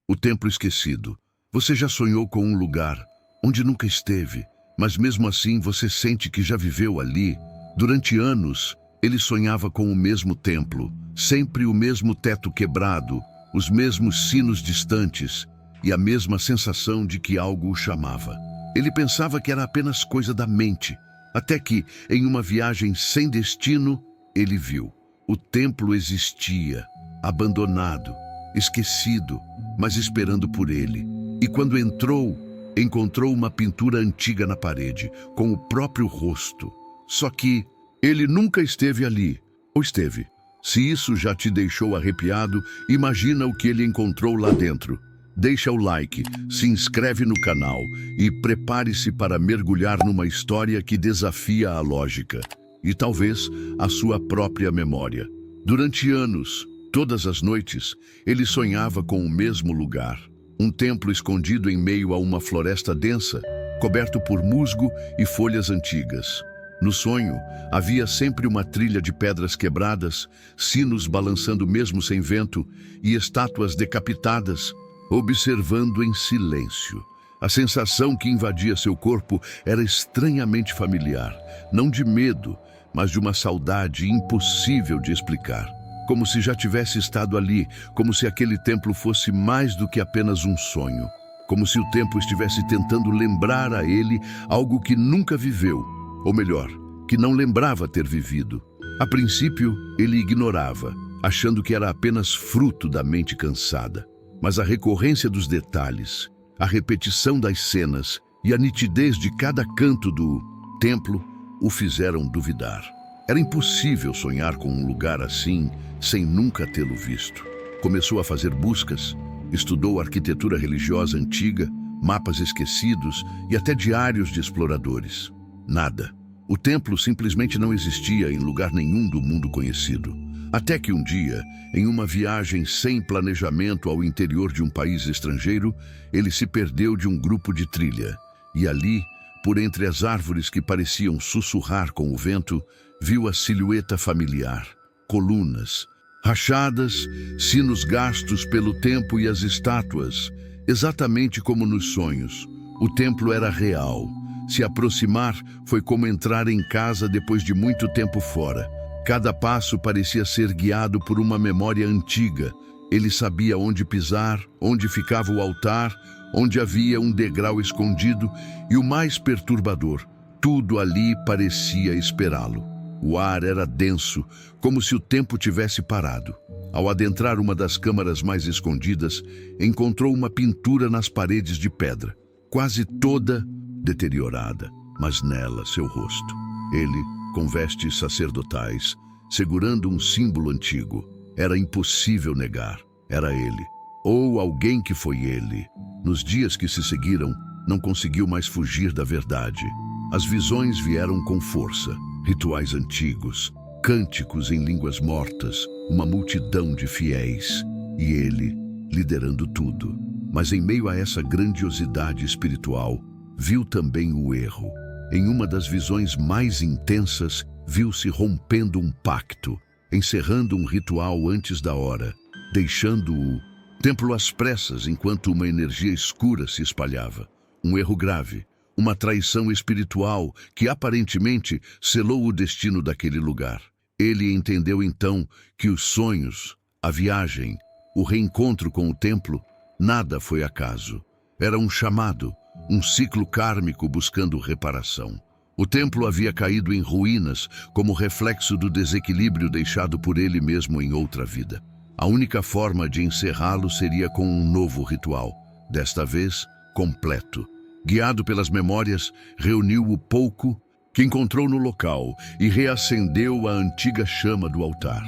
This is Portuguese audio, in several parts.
O templo esquecido. Você já sonhou com um lugar onde nunca esteve, mas mesmo assim você sente que já viveu ali? Durante anos, ele sonhava com o mesmo templo, sempre o mesmo teto quebrado, os mesmos sinos distantes e a mesma sensação de que algo o chamava. Ele pensava que era apenas coisa da mente, até que, em uma viagem sem destino, ele viu. O templo existia, abandonado, esquecido, mas esperando por ele. E quando entrou, encontrou uma pintura antiga na parede, com o próprio rosto. Só que ele nunca esteve ali, ou esteve? Se isso já te deixou arrepiado, imagina o que ele encontrou lá dentro. Deixa o like, se inscreve no canal e prepare-se para mergulhar numa história que desafia a lógica e talvez a sua própria memória. Durante anos, todas as noites, ele sonhava com o mesmo lugar. Um templo escondido em meio a uma floresta densa, coberto por musgo e folhas antigas. No sonho, havia sempre uma trilha de pedras quebradas, sinos balançando mesmo sem vento e estátuas decapitadas, observando em silêncio. A sensação que invadia seu corpo era estranhamente familiar, não de medo, mas de uma saudade impossível de explicar. Como se já tivesse estado ali, como se aquele templo fosse mais do que apenas um sonho. Como se o tempo estivesse tentando lembrar a ele algo que nunca viveu, ou melhor, que não lembrava ter vivido. A princípio, ele ignorava, achando que era apenas fruto da mente cansada. Mas a recorrência dos detalhes, a repetição das cenas e a nitidez de cada canto do templo o fizeram duvidar. Era impossível sonhar com um lugar assim sem nunca tê-lo visto. Começou a fazer buscas, estudou arquitetura religiosa antiga, mapas esquecidos e até diários de exploradores. Nada. O templo simplesmente não existia em lugar nenhum do mundo conhecido. Até que um dia, em uma viagem sem planejamento ao interior de um país estrangeiro, ele se perdeu de um grupo de trilha. E ali, por entre as árvores que pareciam sussurrar com o vento, viu a silhueta familiar. Colunas, rachadas, sinos gastos pelo tempo e as estátuas, exatamente como nos sonhos. O templo era real. Se aproximar foi como entrar em casa depois de muito tempo fora. Cada passo parecia ser guiado por uma memória antiga. Ele sabia onde pisar, onde ficava o altar, onde havia um degrau escondido e o mais perturbador, tudo ali parecia esperá-lo. O ar era denso, como se o tempo tivesse parado. Ao adentrar uma das câmaras mais escondidas, encontrou uma pintura nas paredes de pedra, quase toda deteriorada, mas nela seu rosto. Ele, com vestes sacerdotais, segurando um símbolo antigo. Era impossível negar. Era ele, ou alguém que foi ele. Nos dias que se seguiram, não conseguiu mais fugir da verdade. As visões vieram com força. Rituais antigos, cânticos em línguas mortas, uma multidão de fiéis. E ele, liderando tudo. Mas em meio a essa grandiosidade espiritual, viu também o erro. Em uma das visões mais intensas, viu-se rompendo um pacto, encerrando um ritual antes da hora, deixando o templo às pressas enquanto uma energia escura se espalhava. Um erro grave, uma traição espiritual que aparentemente selou o destino daquele lugar. Ele entendeu então que os sonhos, a viagem, o reencontro com o templo, nada foi acaso. Era um chamado, um ciclo kármico buscando reparação. O templo havia caído em ruínas como reflexo do desequilíbrio deixado por ele mesmo em outra vida. A única forma de encerrá-lo seria com um novo ritual, desta vez completo. Guiado pelas memórias, reuniu o pouco que encontrou no local e reacendeu a antiga chama do altar.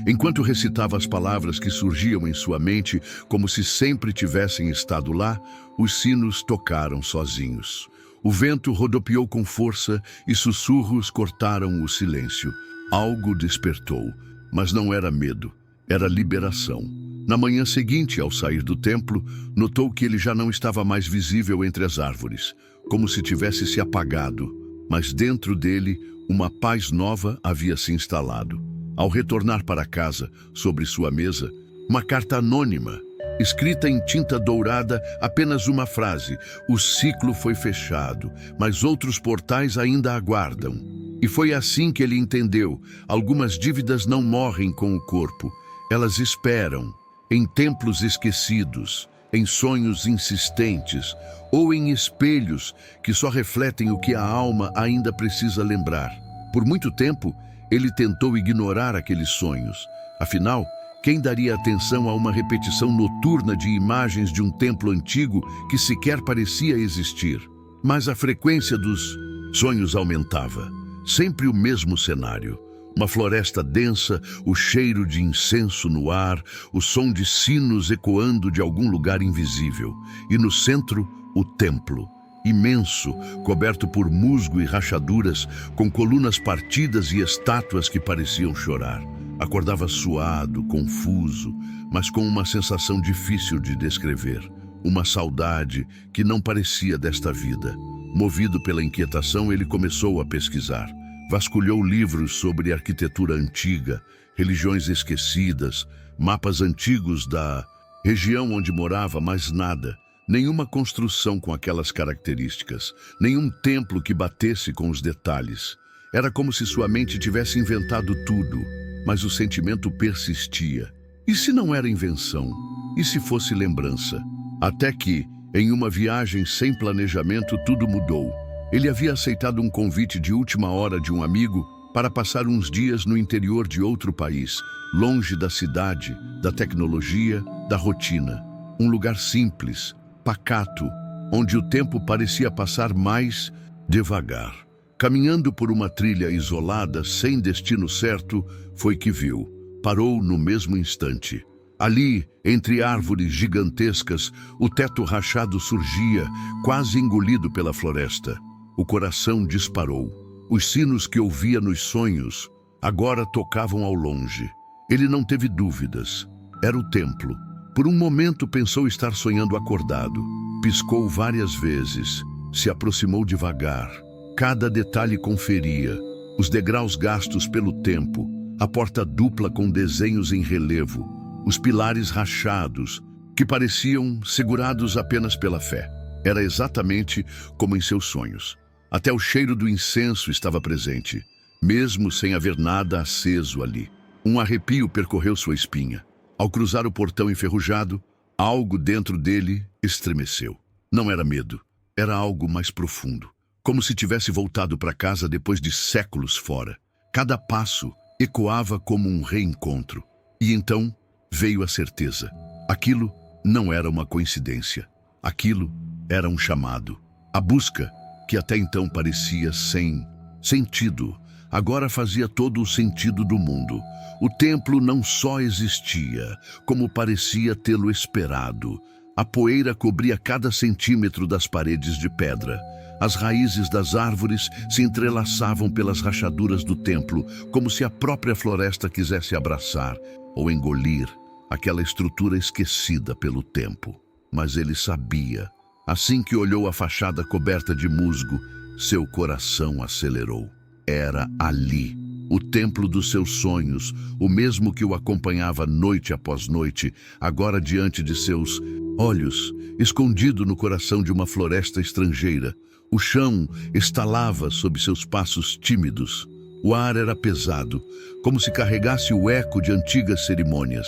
Enquanto recitava as palavras que surgiam em sua mente, como se sempre tivessem estado lá, os sinos tocaram sozinhos. O vento rodopiou com força e sussurros cortaram o silêncio. Algo despertou, mas não era medo, era liberação. Na manhã seguinte, ao sair do templo, notou que ele já não estava mais visível entre as árvores, como se tivesse se apagado. Mas dentro dele, uma paz nova havia se instalado. Ao retornar para casa, sobre sua mesa, uma carta anônima, Escrita em tinta dourada, apenas uma frase: o ciclo foi fechado, mas outros portais ainda aguardam. E foi assim que ele entendeu: algumas dívidas não morrem com o corpo, elas esperam, em templos esquecidos, em sonhos insistentes ou em espelhos que só refletem o que a alma ainda precisa lembrar. Por muito tempo, ele tentou ignorar aqueles sonhos. Afinal, quem daria atenção a uma repetição noturna de imagens de um templo antigo que sequer parecia existir? Mas a frequência dos sonhos aumentava. Sempre o mesmo cenário. Uma floresta densa, o cheiro de incenso no ar, o som de sinos ecoando de algum lugar invisível. E no centro, o templo. Imenso, coberto por musgo e rachaduras, com colunas partidas e estátuas que pareciam chorar. Acordava suado, confuso, mas com uma sensação difícil de descrever. Uma saudade que não parecia desta vida. Movido pela inquietação, ele começou a pesquisar. Vasculhou livros sobre arquitetura antiga, religiões esquecidas, mapas antigos da região onde morava, mas nada. Nenhuma construção com aquelas características, nenhum templo que batesse com os detalhes. Era como se sua mente tivesse inventado tudo, mas o sentimento persistia. E se não era invenção? E se fosse lembrança? Até que, em uma viagem sem planejamento, tudo mudou. Ele havia aceitado um convite de última hora de um amigo para passar uns dias no interior de outro país, longe da cidade, da tecnologia, da rotina. Um lugar simples, pacato, onde o tempo parecia passar mais devagar. Caminhando por uma trilha isolada, sem destino certo, foi que viu. Parou no mesmo instante. Ali, entre árvores gigantescas, o teto rachado surgia, quase engolido pela floresta. O coração disparou. Os sinos que ouvia nos sonhos agora tocavam ao longe. Ele não teve dúvidas. Era o templo. Por um momento pensou estar sonhando acordado. Piscou várias vezes. Se aproximou devagar. Cada detalhe conferia. Os degraus gastos pelo tempo. A porta dupla com desenhos em relevo. Os pilares rachados, que pareciam segurados apenas pela fé. Era exatamente como em seus sonhos. Até o cheiro do incenso estava presente, mesmo sem haver nada aceso ali. Um arrepio percorreu sua espinha. Ao cruzar o portão enferrujado, algo dentro dele estremeceu. Não era medo, era algo mais profundo. Como se tivesse voltado para casa depois de séculos fora. Cada passo ecoava como um reencontro. E então veio a certeza. Aquilo não era uma coincidência. Aquilo era um chamado. A busca, que até então parecia sem sentido, agora fazia todo o sentido do mundo. O templo não só existia, como parecia tê-lo esperado. A poeira cobria cada centímetro das paredes de pedra. As raízes das árvores se entrelaçavam pelas rachaduras do templo, como se a própria floresta quisesse abraçar ou engolir aquela estrutura esquecida pelo tempo. Mas ele sabia. Assim que olhou a fachada coberta de musgo, seu coração acelerou. Era ali, o templo dos seus sonhos, o mesmo que o acompanhava noite após noite, agora diante de seus olhos, escondido no coração de uma floresta estrangeira. O chão estalava sob seus passos tímidos. O ar era pesado, como se carregasse o eco de antigas cerimônias.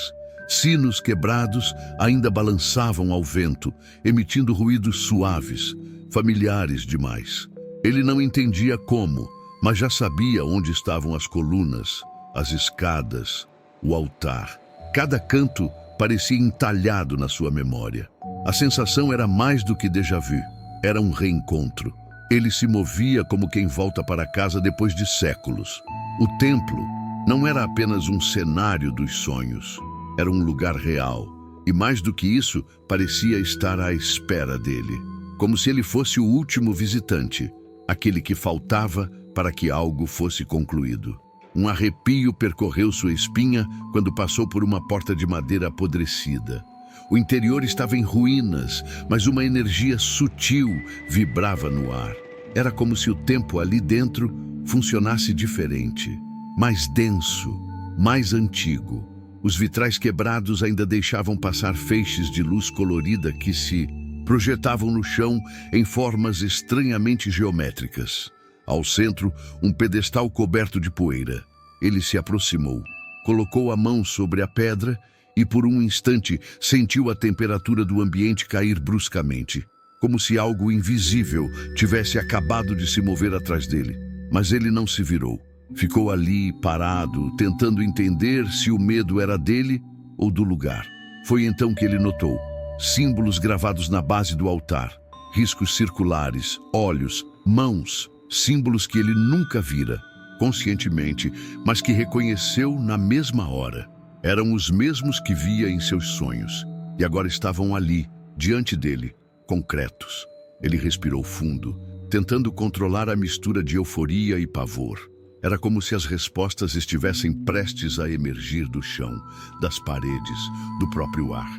Sinos quebrados ainda balançavam ao vento, emitindo ruídos suaves, familiares demais. Ele não entendia como, mas já sabia onde estavam as colunas, as escadas, o altar. Cada canto parecia entalhado na sua memória. A sensação era mais do que déjà vu, era um reencontro. Ele se movia como quem volta para casa depois de séculos. O templo não era apenas um cenário dos sonhos. Era um lugar real, e mais do que isso, parecia estar à espera dele, como se ele fosse o último visitante, aquele que faltava para que algo fosse concluído. Um arrepio percorreu sua espinha quando passou por uma porta de madeira apodrecida. O interior estava em ruínas, mas uma energia sutil vibrava no ar. Era como se o tempo ali dentro funcionasse diferente, mais denso, mais antigo. Os vitrais quebrados ainda deixavam passar feixes de luz colorida que se projetavam no chão em formas estranhamente geométricas. Ao centro, um pedestal coberto de poeira. Ele se aproximou, colocou a mão sobre a pedra e por um instante sentiu a temperatura do ambiente cair bruscamente, como se algo invisível tivesse acabado de se mover atrás dele. Mas ele não se virou. Ficou ali, parado, tentando entender se o medo era dele ou do lugar. Foi então que ele notou símbolos gravados na base do altar, riscos circulares, olhos, mãos, símbolos que ele nunca vira, conscientemente, mas que reconheceu na mesma hora. Eram os mesmos que via em seus sonhos, e agora estavam ali, diante dele, concretos. Ele respirou fundo, tentando controlar a mistura de euforia e pavor. Era como se as respostas estivessem prestes a emergir do chão, das paredes, do próprio ar.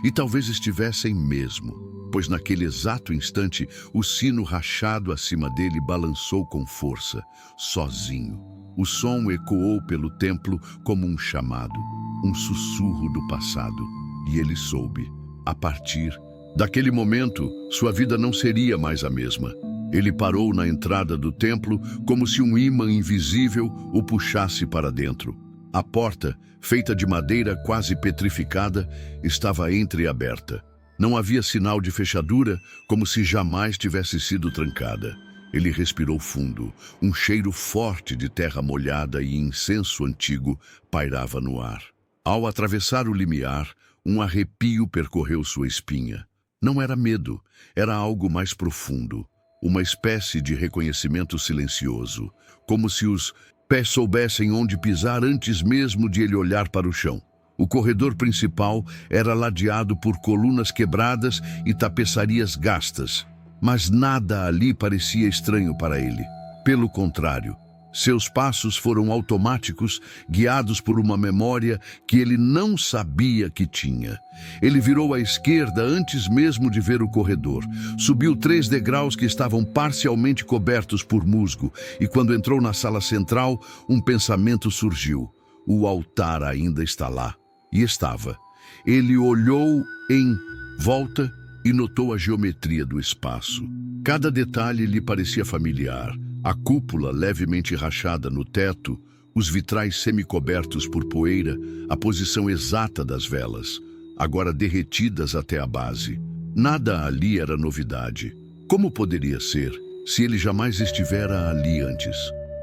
E talvez estivessem mesmo, pois naquele exato instante o sino rachado acima dele balançou com força, sozinho. O som ecoou pelo templo como um chamado, um sussurro do passado. E ele soube, a partir daquele momento, sua vida não seria mais a mesma. Ele parou na entrada do templo como se um ímã invisível o puxasse para dentro. A porta, feita de madeira quase petrificada, estava entreaberta. Não havia sinal de fechadura, como se jamais tivesse sido trancada. Ele respirou fundo. Um cheiro forte de terra molhada e incenso antigo pairava no ar. Ao atravessar o limiar, um arrepio percorreu sua espinha. Não era medo, era algo mais profundo. Uma espécie de reconhecimento silencioso, como se os pés soubessem onde pisar antes mesmo de ele olhar para o chão. O corredor principal era ladeado por colunas quebradas e tapeçarias gastas, mas nada ali parecia estranho para ele. Pelo contrário, seus passos foram automáticos, guiados por uma memória que ele não sabia que tinha. Ele virou à esquerda antes mesmo de ver o corredor. Subiu 3 degraus que estavam parcialmente cobertos por musgo, e quando entrou na sala central, um pensamento surgiu. O altar ainda está lá. E estava. Ele olhou em volta e notou a geometria do espaço. Cada detalhe lhe parecia familiar. A cúpula levemente rachada no teto, os vitrais semicobertos por poeira, a posição exata das velas, agora derretidas até a base. Nada ali era novidade. Como poderia ser, se ele jamais estivera ali antes?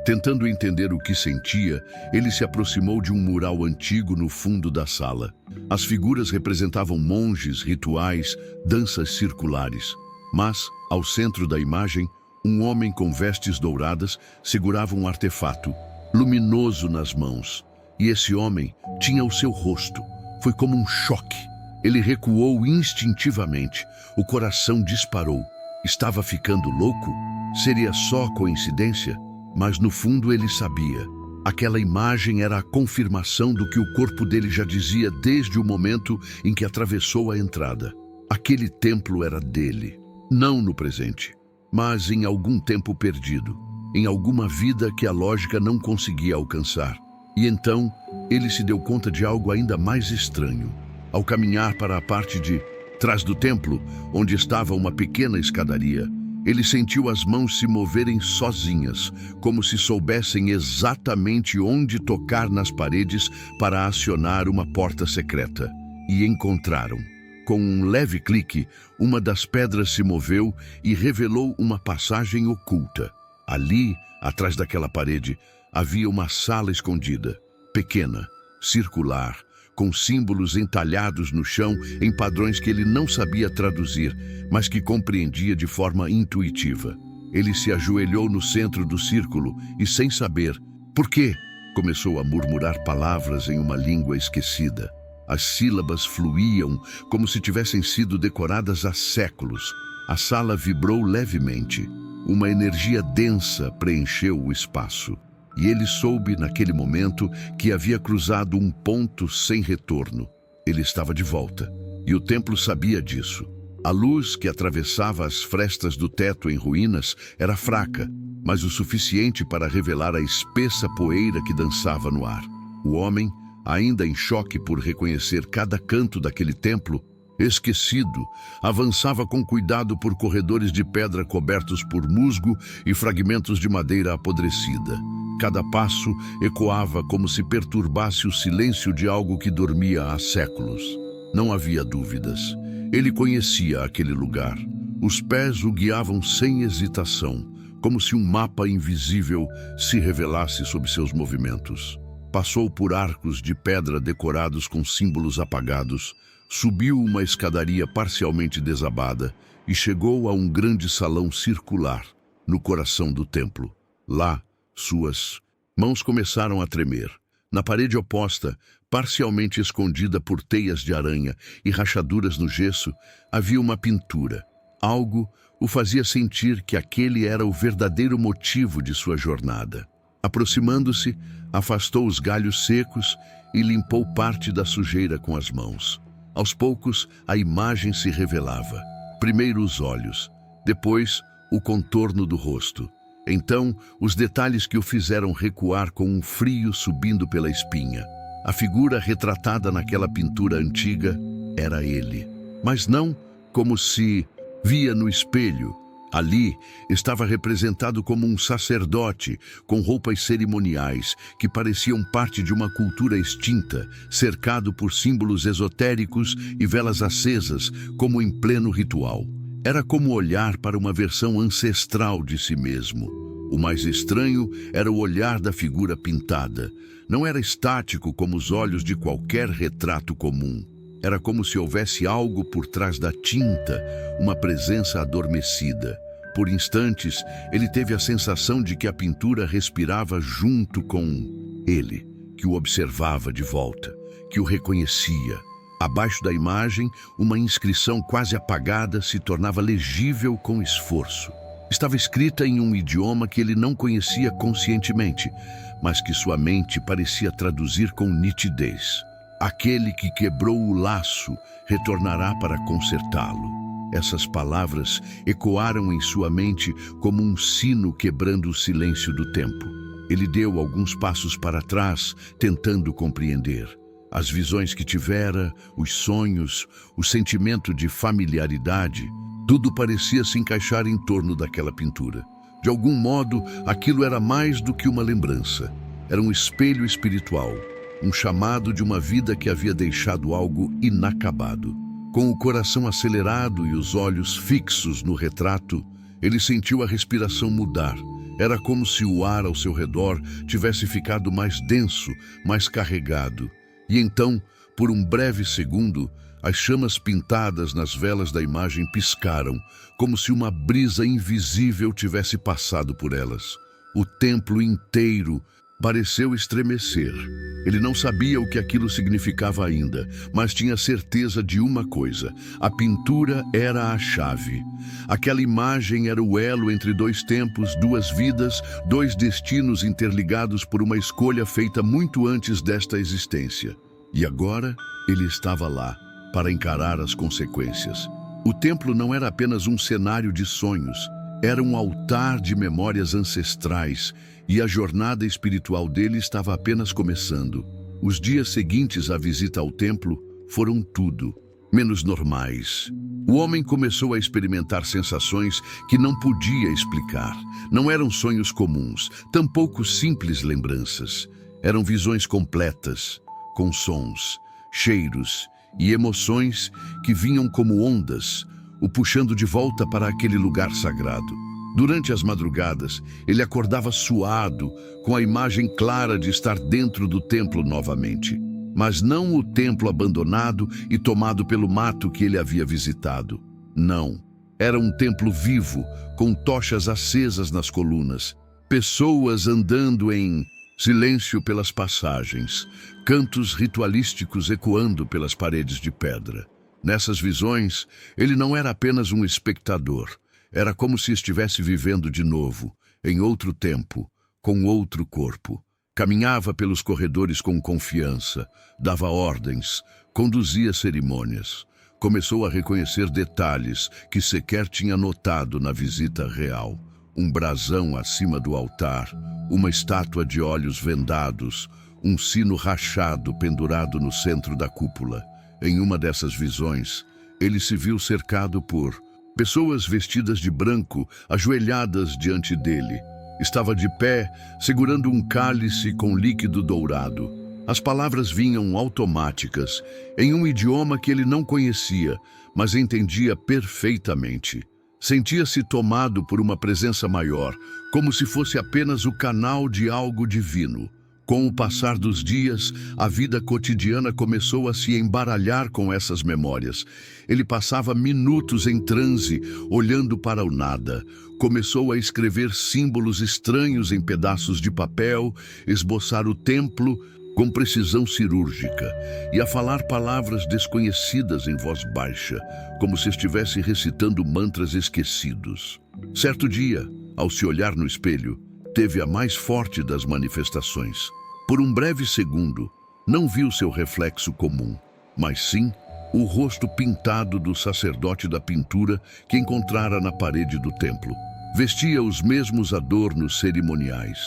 Tentando entender o que sentia, ele se aproximou de um mural antigo no fundo da sala. As figuras representavam monges, rituais, danças circulares. Mas, ao centro da imagem, um homem com vestes douradas segurava um artefato, luminoso nas mãos. E esse homem tinha o seu rosto. Foi como um choque. Ele recuou instintivamente. O coração disparou. Estava ficando louco? Seria só coincidência? Mas no fundo ele sabia. Aquela imagem era a confirmação do que o corpo dele já dizia desde o momento em que atravessou a entrada. Aquele templo era dele. Não no presente, mas em algum tempo perdido, em alguma vida que a lógica não conseguia alcançar. E então, ele se deu conta de algo ainda mais estranho. Ao caminhar para a parte de trás do templo, onde estava uma pequena escadaria, ele sentiu as mãos se moverem sozinhas, como se soubessem exatamente onde tocar nas paredes para acionar uma porta secreta. E encontraram. Com um leve clique, uma das pedras se moveu e revelou uma passagem oculta. Ali, atrás daquela parede, havia uma sala escondida, pequena, circular, com símbolos entalhados no chão em padrões que ele não sabia traduzir, mas que compreendia de forma intuitiva. Ele se ajoelhou no centro do círculo e, sem saber por quê, começou a murmurar palavras em uma língua esquecida. As sílabas fluíam como se tivessem sido decoradas há séculos. A sala vibrou levemente. Uma energia densa preencheu o espaço. E ele soube, naquele momento, que havia cruzado um ponto sem retorno. Ele estava de volta. E o templo sabia disso. A luz que atravessava as frestas do teto em ruínas era fraca, mas o suficiente para revelar a espessa poeira que dançava no ar. O homem, ainda em choque por reconhecer cada canto daquele templo, esquecido, avançava com cuidado por corredores de pedra cobertos por musgo e fragmentos de madeira apodrecida. Cada passo ecoava como se perturbasse o silêncio de algo que dormia há séculos. Não havia dúvidas. Ele conhecia aquele lugar. Os pés o guiavam sem hesitação, como se um mapa invisível se revelasse sob seus movimentos. Passou por arcos de pedra decorados com símbolos apagados, subiu uma escadaria parcialmente desabada e chegou a um grande salão circular, no coração do templo. Lá, suas mãos começaram a tremer. Na parede oposta, parcialmente escondida por teias de aranha e rachaduras no gesso, havia uma pintura. Algo o fazia sentir que aquele era o verdadeiro motivo de sua jornada. Aproximando-se, afastou os galhos secos e limpou parte da sujeira com as mãos. Aos poucos, a imagem se revelava. Primeiro os olhos, depois o contorno do rosto. Então, os detalhes que o fizeram recuar com um frio subindo pela espinha. A figura retratada naquela pintura antiga era ele. Mas não como se via no espelho. Ali estava representado como um sacerdote com roupas cerimoniais que pareciam parte de uma cultura extinta, cercado por símbolos esotéricos e velas acesas, como em pleno ritual. Era como olhar para uma versão ancestral de si mesmo. O mais estranho era o olhar da figura pintada. Não era estático como os olhos de qualquer retrato comum. Era como se houvesse algo por trás da tinta, uma presença adormecida. Por instantes, ele teve a sensação de que a pintura respirava junto com ele, que o observava de volta, que o reconhecia. Abaixo da imagem, uma inscrição quase apagada se tornava legível com esforço. Estava escrita em um idioma que ele não conhecia conscientemente, mas que sua mente parecia traduzir com nitidez. Aquele que quebrou o laço retornará para consertá-lo. Essas palavras ecoaram em sua mente como um sino quebrando o silêncio do tempo. Ele deu alguns passos para trás, tentando compreender. As visões que tivera, os sonhos, o sentimento de familiaridade, tudo parecia se encaixar em torno daquela pintura. De algum modo, aquilo era mais do que uma lembrança. Era um espelho espiritual, um chamado de uma vida que havia deixado algo inacabado. Com o coração acelerado e os olhos fixos no retrato, ele sentiu a respiração mudar. Era como se o ar ao seu redor tivesse ficado mais denso, mais carregado. E então, por um breve segundo, as chamas pintadas nas velas da imagem piscaram, como se uma brisa invisível tivesse passado por elas. O templo inteiro pareceu estremecer. Ele não sabia o que aquilo significava ainda, mas tinha certeza de uma coisa: a pintura era a chave. Aquela imagem era o elo entre dois tempos, duas vidas, dois destinos interligados por uma escolha feita muito antes desta existência. E agora ele estava lá, para encarar as consequências. O templo não era apenas um cenário de sonhos, era um altar de memórias ancestrais, e a jornada espiritual dele estava apenas começando. Os dias seguintes à visita ao templo foram tudo menos normais. O homem começou a experimentar sensações que não podia explicar. Não eram sonhos comuns, tampouco simples lembranças. Eram visões completas, com sons, cheiros e emoções que vinham como ondas, o puxando de volta para aquele lugar sagrado. Durante as madrugadas, ele acordava suado, com a imagem clara de estar dentro do templo novamente. Mas não o templo abandonado e tomado pelo mato que ele havia visitado. Não. Era um templo vivo, com tochas acesas nas colunas, pessoas andando em silêncio pelas passagens, cantos ritualísticos ecoando pelas paredes de pedra. Nessas visões, ele não era apenas um espectador. Era como se estivesse vivendo de novo, em outro tempo, com outro corpo. Caminhava pelos corredores com confiança, dava ordens, conduzia cerimônias. Começou a reconhecer detalhes que sequer tinha notado na visita real. Um brasão acima do altar, uma estátua de olhos vendados, um sino rachado pendurado no centro da cúpula. Em uma dessas visões, ele se viu cercado por pessoas vestidas de branco, ajoelhadas diante dele. Estava de pé, segurando um cálice com líquido dourado. As palavras vinham automáticas, em um idioma que ele não conhecia, mas entendia perfeitamente. Sentia-se tomado por uma presença maior, como se fosse apenas o canal de algo divino. Com o passar dos dias, a vida cotidiana começou a se embaralhar com essas memórias. Ele passava minutos em transe, olhando para o nada. Começou a escrever símbolos estranhos em pedaços de papel, esboçar o templo com precisão cirúrgica e a falar palavras desconhecidas em voz baixa, como se estivesse recitando mantras esquecidos. Certo dia, ao se olhar no espelho, teve a mais forte das manifestações. Por um breve segundo, não viu seu reflexo comum, mas sim o rosto pintado do sacerdote da pintura que encontrara na parede do templo. Vestia os mesmos adornos cerimoniais,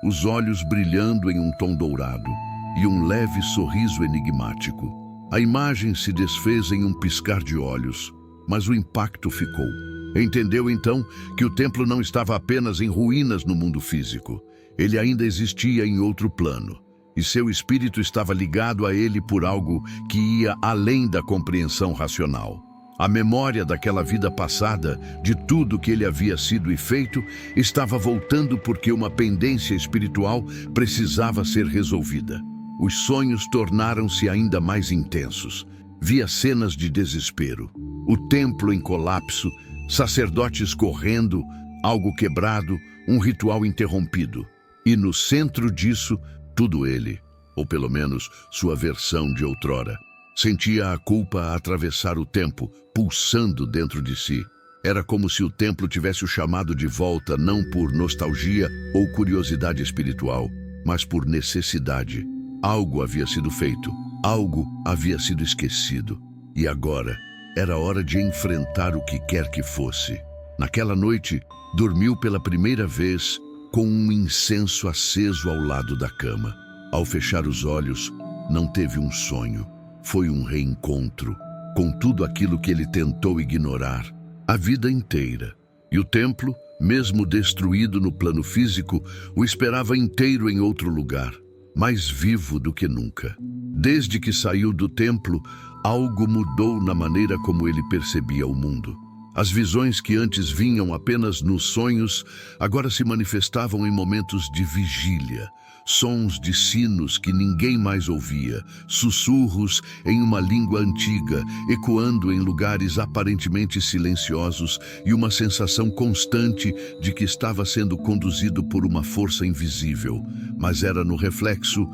os olhos brilhando em um tom dourado e um leve sorriso enigmático. A imagem se desfez em um piscar de olhos, mas o impacto ficou. Entendeu então que o templo não estava apenas em ruínas no mundo físico. Ele ainda existia em outro plano, e seu espírito estava ligado a ele por algo que ia além da compreensão racional. A memória daquela vida passada, de tudo que ele havia sido e feito, estava voltando porque uma pendência espiritual precisava ser resolvida. Os sonhos tornaram-se ainda mais intensos. Via cenas de desespero, o templo em colapso, sacerdotes correndo, algo quebrado, um ritual interrompido. E no centro disso, tudo ele, ou pelo menos sua versão de outrora. Sentia a culpa a atravessar o tempo, pulsando dentro de si. Era como se o templo tivesse o chamado de volta não por nostalgia ou curiosidade espiritual, mas por necessidade. Algo havia sido feito, algo havia sido esquecido. E agora era hora de enfrentar o que quer que fosse. Naquela noite, dormiu pela primeira vez com um incenso aceso ao lado da cama. Ao fechar os olhos, não teve um sonho. Foi um reencontro com tudo aquilo que ele tentou ignorar a vida inteira. E o templo, mesmo destruído no plano físico, o esperava inteiro em outro lugar, mais vivo do que nunca. Desde que saiu do templo, algo mudou na maneira como ele percebia o mundo. As visões que antes vinham apenas nos sonhos, agora se manifestavam em momentos de vigília. Sons de sinos que ninguém mais ouvia, sussurros em uma língua antiga, ecoando em lugares aparentemente silenciosos e uma sensação constante de que estava sendo conduzido por uma força invisível. Mas era no reflexo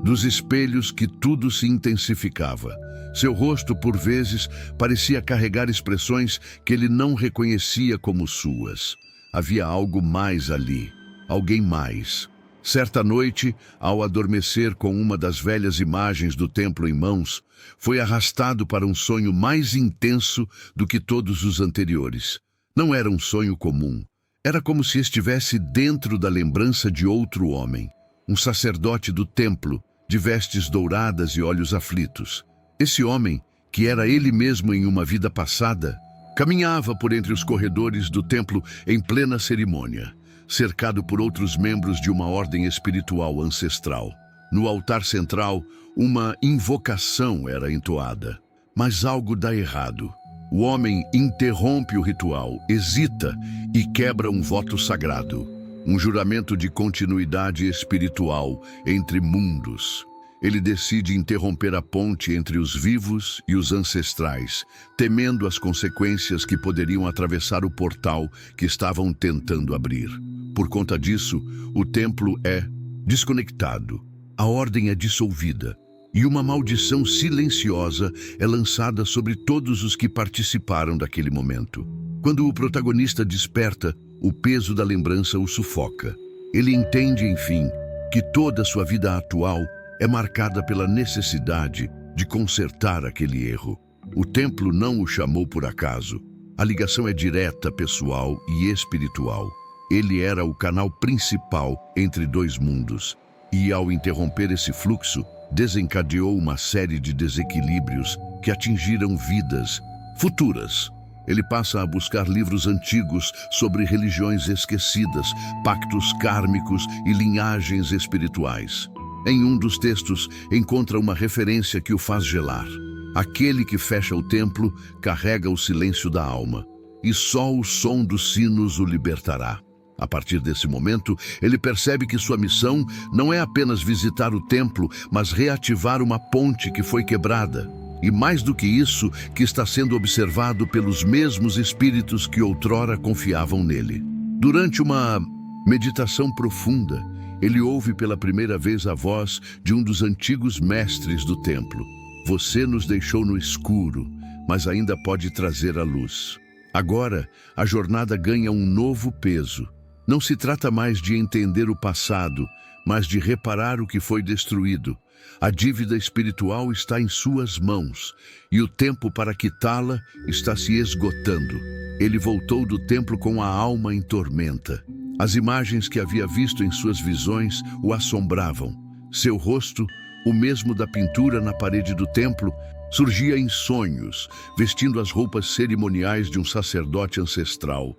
dos espelhos que tudo se intensificava. Seu rosto, por vezes, parecia carregar expressões que ele não reconhecia como suas. Havia algo mais ali, alguém mais. Certa noite, ao adormecer com uma das velhas imagens do templo em mãos, foi arrastado para um sonho mais intenso do que todos os anteriores. Não era um sonho comum. Era como se estivesse dentro da lembrança de outro homem, um sacerdote do templo, de vestes douradas e olhos aflitos. Esse homem, que era ele mesmo em uma vida passada, caminhava por entre os corredores do templo em plena cerimônia, cercado por outros membros de uma ordem espiritual ancestral. No altar central, uma invocação era entoada, mas algo dá errado. O homem interrompe o ritual, hesita e quebra um voto sagrado, um juramento de continuidade espiritual entre mundos. Ele decide interromper a ponte entre os vivos e os ancestrais, temendo as consequências que poderiam atravessar o portal que estavam tentando abrir. Por conta disso, o templo é desconectado, a ordem é dissolvida e uma maldição silenciosa é lançada sobre todos os que participaram daquele momento. Quando o protagonista desperta, o peso da lembrança o sufoca. Ele entende, enfim, que toda sua vida atual é marcada pela necessidade de consertar aquele erro. O templo não o chamou por acaso. A ligação é direta, pessoal e espiritual. Ele era o canal principal entre dois mundos. e, ao interromper esse fluxo, desencadeou uma série de desequilíbrios que atingiram vidas futuras. Ele passa a buscar livros antigos sobre religiões esquecidas, pactos kármicos e linhagens espirituais. Em um dos textos, encontra uma referência que o faz gelar. Aquele que fecha o templo carrega o silêncio da alma, e só o som dos sinos o libertará. A partir desse momento, ele percebe que sua missão não é apenas visitar o templo, mas reativar uma ponte que foi quebrada. E mais do que isso, que está sendo observado pelos mesmos espíritos que outrora confiavam nele. Durante uma meditação profunda, ele ouve pela primeira vez a voz de um dos antigos mestres do templo. Você nos deixou no escuro, mas ainda pode trazer a luz. Agora, a jornada ganha um novo peso. Não se trata mais de entender o passado, mas de reparar o que foi destruído. A dívida espiritual está em suas mãos, e o tempo para quitá-la está se esgotando. Ele voltou do templo com a alma em tormenta. As imagens que havia visto em suas visões o assombravam. Seu rosto, o mesmo da pintura na parede do templo, surgia em sonhos, vestindo as roupas cerimoniais de um sacerdote ancestral,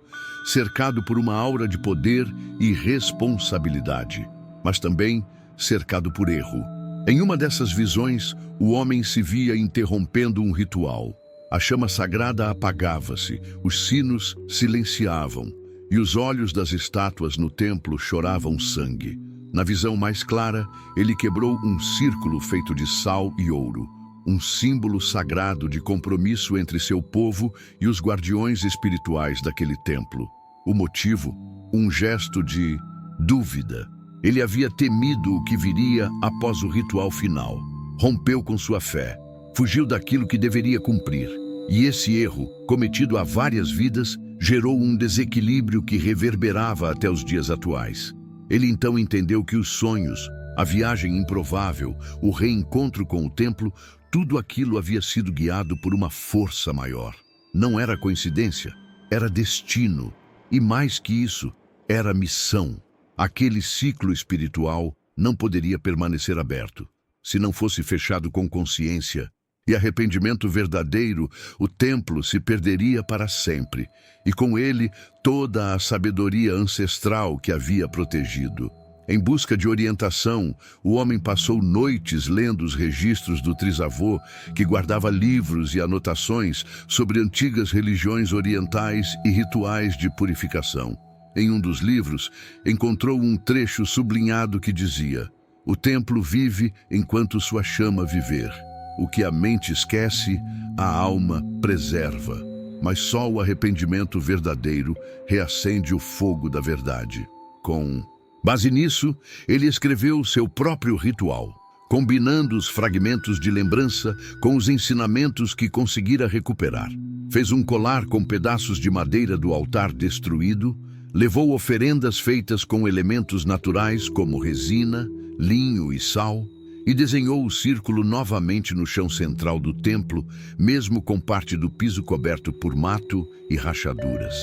cercado por uma aura de poder e responsabilidade, mas também cercado por erro. Em uma dessas visões, o homem se via interrompendo um ritual. A chama sagrada apagava-se, os sinos silenciavam, e os olhos das estátuas no templo choravam sangue. Na visão mais clara, ele quebrou um círculo feito de sal e ouro, um símbolo sagrado de compromisso entre seu povo e os guardiões espirituais daquele templo. O motivo? Um gesto de dúvida. Ele havia temido o que viria após o ritual final. Rompeu com sua fé, fugiu daquilo que deveria cumprir. E esse erro, cometido há várias vidas, gerou um desequilíbrio que reverberava até os dias atuais. Ele então entendeu que os sonhos, a viagem improvável, o reencontro com o templo, tudo aquilo havia sido guiado por uma força maior. Não era coincidência, era destino. E mais que isso, era missão. Aquele ciclo espiritual não poderia permanecer aberto. Se não fosse fechado com consciência e arrependimento verdadeiro, o templo se perderia para sempre, e com ele toda a sabedoria ancestral que havia protegido. Em busca de orientação, o homem passou noites lendo os registros do trisavô, que guardava livros e anotações sobre antigas religiões orientais e rituais de purificação. Em um dos livros, encontrou um trecho sublinhado que dizia: "O templo vive enquanto sua chama viver. O que a mente esquece, a alma preserva. Mas só o arrependimento verdadeiro reacende o fogo da verdade." Com base nisso, ele escreveu seu próprio ritual, combinando os fragmentos de lembrança com os ensinamentos que conseguira recuperar. Fez um colar com pedaços de madeira do altar destruído, levou oferendas feitas com elementos naturais como resina, linho e sal, e desenhou o círculo novamente no chão central do templo, mesmo com parte do piso coberto por mato e rachaduras.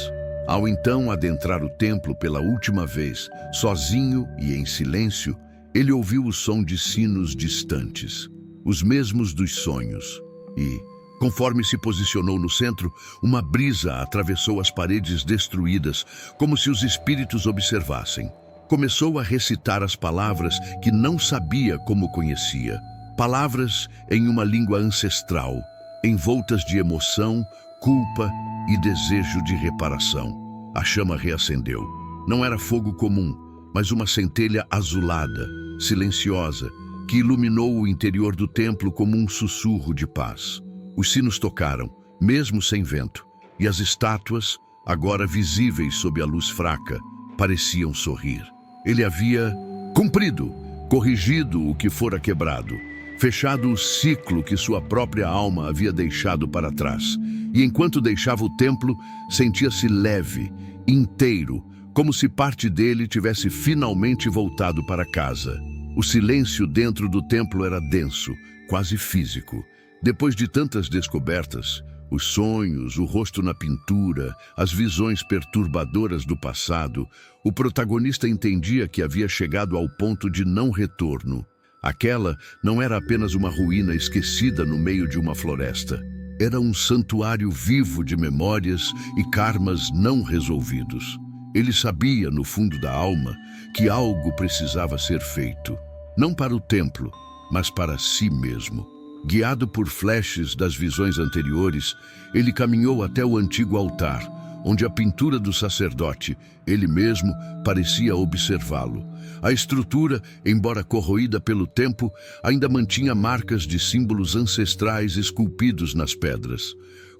Ao então adentrar o templo pela última vez, sozinho e em silêncio, ele ouviu o som de sinos distantes, os mesmos dos sonhos, e, conforme se posicionou no centro, uma brisa atravessou as paredes destruídas, como se os espíritos observassem. Começou a recitar as palavras que não sabia como conhecia. Palavras em uma língua ancestral, envoltas de emoção, culpa e desejo de reparação. A chama reacendeu. Não era fogo comum, mas uma centelha azulada, silenciosa, que iluminou o interior do templo como um sussurro de paz. Os sinos tocaram, mesmo sem vento, e as estátuas, agora visíveis sob a luz fraca, pareciam sorrir. Ele havia cumprido, corrigido o que fora quebrado, fechado o ciclo que sua própria alma havia deixado para trás. E enquanto deixava o templo, sentia-se leve, inteiro, como se parte dele tivesse finalmente voltado para casa. O silêncio dentro do templo era denso, quase físico. Depois de tantas descobertas, Os sonhos, o rosto na pintura, as visões perturbadoras do passado, o protagonista entendia que havia chegado ao ponto de não retorno. Aquela não era apenas uma ruína esquecida no meio de uma floresta. Era um santuário vivo de memórias e karmas não resolvidos. Ele sabia, no fundo da alma, que algo precisava ser feito. Não para o templo, mas para si mesmo. Guiado por flashes das visões anteriores, ele caminhou até o antigo altar, onde a pintura do sacerdote, ele mesmo, parecia observá-lo. A estrutura, embora corroída pelo tempo, ainda mantinha marcas de símbolos ancestrais esculpidos nas pedras.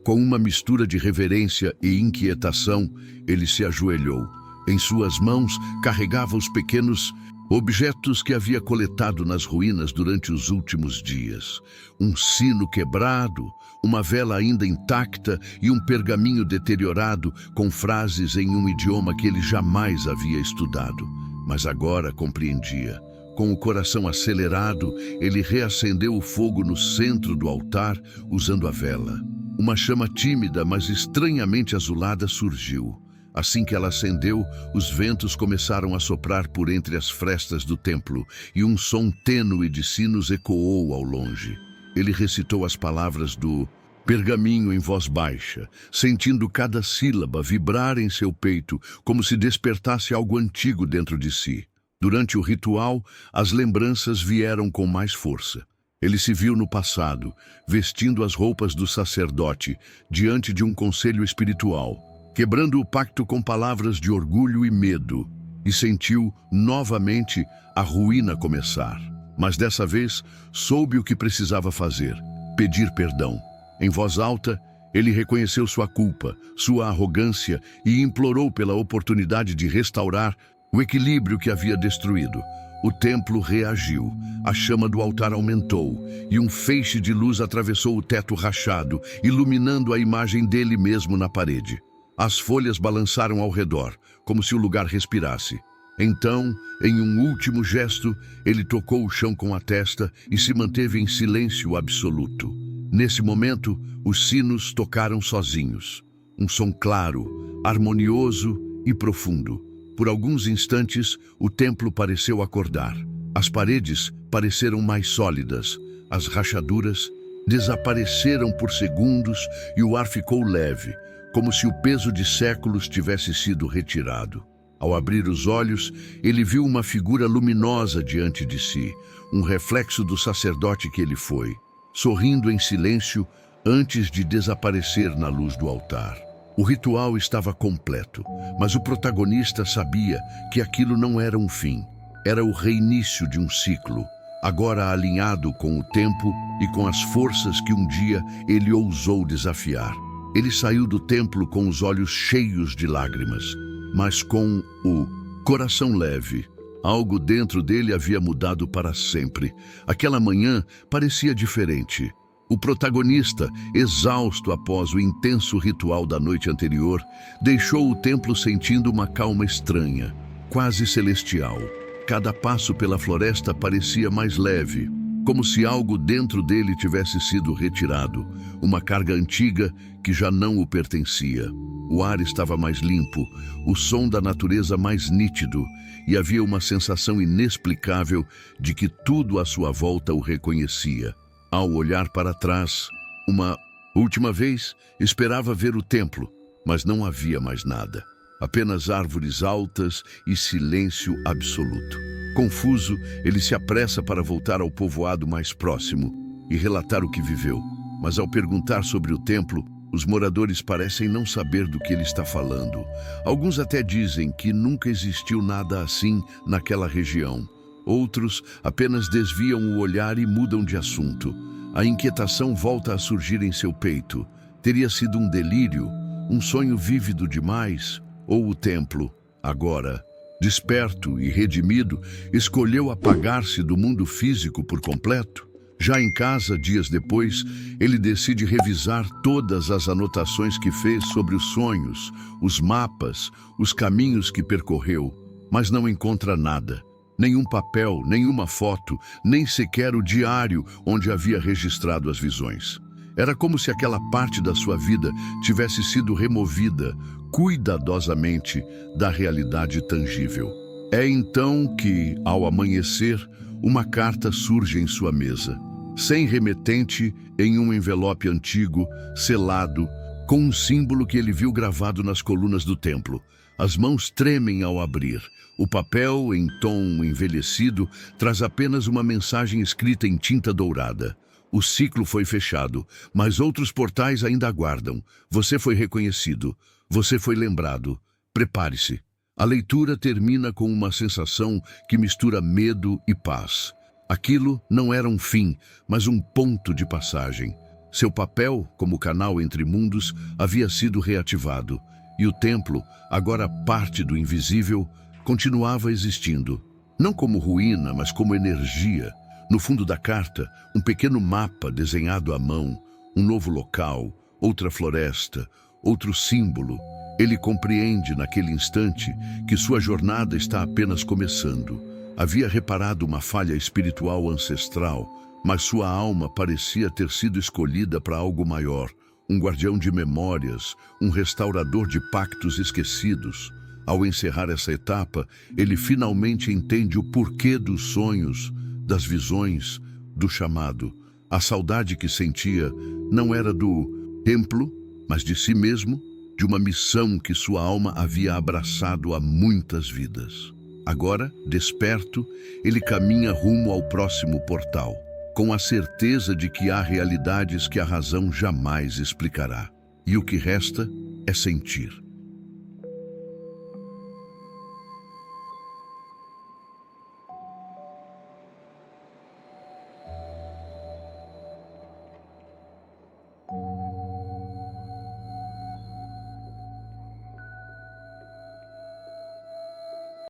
Com uma mistura de reverência e inquietação, ele se ajoelhou. Em suas mãos, carregava os pequenos objetos que havia coletado nas ruínas durante os últimos dias. Um sino quebrado, uma vela ainda intacta e um pergaminho deteriorado com frases em um idioma que ele jamais havia estudado. Mas agora compreendia. Com o coração acelerado, ele reacendeu o fogo no centro do altar, usando a vela. Uma chama tímida, mas estranhamente azulada surgiu. Assim que ela acendeu, os ventos começaram a soprar por entre as frestas do templo e um som tênue de sinos ecoou ao longe. Ele recitou as palavras do pergaminho em voz baixa, sentindo cada sílaba vibrar em seu peito, como se despertasse algo antigo dentro de si. Durante o ritual, as lembranças vieram com mais força. Ele se viu no passado, vestindo as roupas do sacerdote, diante de um conselho espiritual, quebrando o pacto com palavras de orgulho e medo, e sentiu, novamente, a ruína começar. Mas dessa vez, soube o que precisava fazer: pedir perdão. Em voz alta, ele reconheceu sua culpa, sua arrogância e implorou pela oportunidade de restaurar o equilíbrio que havia destruído. O templo reagiu, a chama do altar aumentou, e um feixe de luz atravessou o teto rachado, iluminando a imagem dele mesmo na parede. As folhas balançaram ao redor, como se o lugar respirasse. Então, em um último gesto, ele tocou o chão com a testa e se manteve em silêncio absoluto. Nesse momento, os sinos tocaram sozinhos. Um som claro, harmonioso e profundo. Por alguns instantes, o templo pareceu acordar. As paredes pareceram mais sólidas. As rachaduras desapareceram por segundos e o ar ficou leve, como se o peso de séculos tivesse sido retirado. Ao abrir os olhos, ele viu uma figura luminosa diante de si, um reflexo do sacerdote que ele foi, sorrindo em silêncio antes de desaparecer na luz do altar. O ritual estava completo, mas o protagonista sabia que aquilo não era um fim. Era o reinício de um ciclo, agora alinhado com o tempo e com as forças que um dia ele ousou desafiar. Ele saiu do templo com os olhos cheios de lágrimas, mas com o coração leve. Algo dentro dele havia mudado para sempre. Aquela manhã parecia diferente. O protagonista, exausto após o intenso ritual da noite anterior, deixou o templo sentindo uma calma estranha, quase celestial. Cada passo pela floresta parecia mais leve, como se algo dentro dele tivesse sido retirado, uma carga antiga que já não o pertencia. O ar estava mais limpo, o som da natureza mais nítido, e havia uma sensação inexplicável de que tudo à sua volta o reconhecia. Ao olhar para trás, uma última vez, esperava ver o templo, mas não havia mais nada. Apenas árvores altas e silêncio absoluto. Confuso, ele se apressa para voltar ao povoado mais próximo e relatar o que viveu. Mas ao perguntar sobre o templo, os moradores parecem não saber do que ele está falando. Alguns até dizem que nunca existiu nada assim naquela região. Outros apenas desviam o olhar e mudam de assunto. A inquietação volta a surgir em seu peito. Teria sido um delírio, um sonho vívido demais? Ou o templo, agora, desperto e redimido, escolheu apagar-se do mundo físico por completo? Já em casa, dias depois, ele decide revisar todas as anotações que fez sobre os sonhos, os mapas, os caminhos que percorreu, mas não encontra nada. Nenhum papel, nenhuma foto, nem sequer o diário onde havia registrado as visões. Era como se aquela parte da sua vida tivesse sido removida cuidadosamente da realidade tangível. É então que, ao amanhecer, uma carta surge em sua mesa, sem remetente, em um envelope antigo, selado, com um símbolo que ele viu gravado nas colunas do templo. As mãos tremem ao abrir. O papel, em tom envelhecido, traz apenas uma mensagem escrita em tinta dourada. O ciclo foi fechado, mas outros portais ainda aguardam. Você foi reconhecido. Você foi lembrado. Prepare-se. A leitura termina com uma sensação que mistura medo e paz. Aquilo não era um fim, mas um ponto de passagem. Seu papel, como canal entre mundos, havia sido reativado, e o templo, agora parte do invisível, continuava existindo. Não como ruína, mas como energia. No fundo da carta, um pequeno mapa desenhado à mão, um novo local, outra floresta, outro símbolo. Ele compreende naquele instante que sua jornada está apenas começando. Havia reparado uma falha espiritual ancestral, mas sua alma parecia ter sido escolhida para algo maior, um guardião de memórias, um restaurador de pactos esquecidos. Ao encerrar essa etapa, ele finalmente entende o porquê dos sonhos, das visões, do chamado. A saudade que sentia não era do templo, mas de si mesmo, de uma missão que sua alma havia abraçado há muitas vidas. Agora, desperto, ele caminha rumo ao próximo portal, com a certeza de que há realidades que a razão jamais explicará. E o que resta é sentir.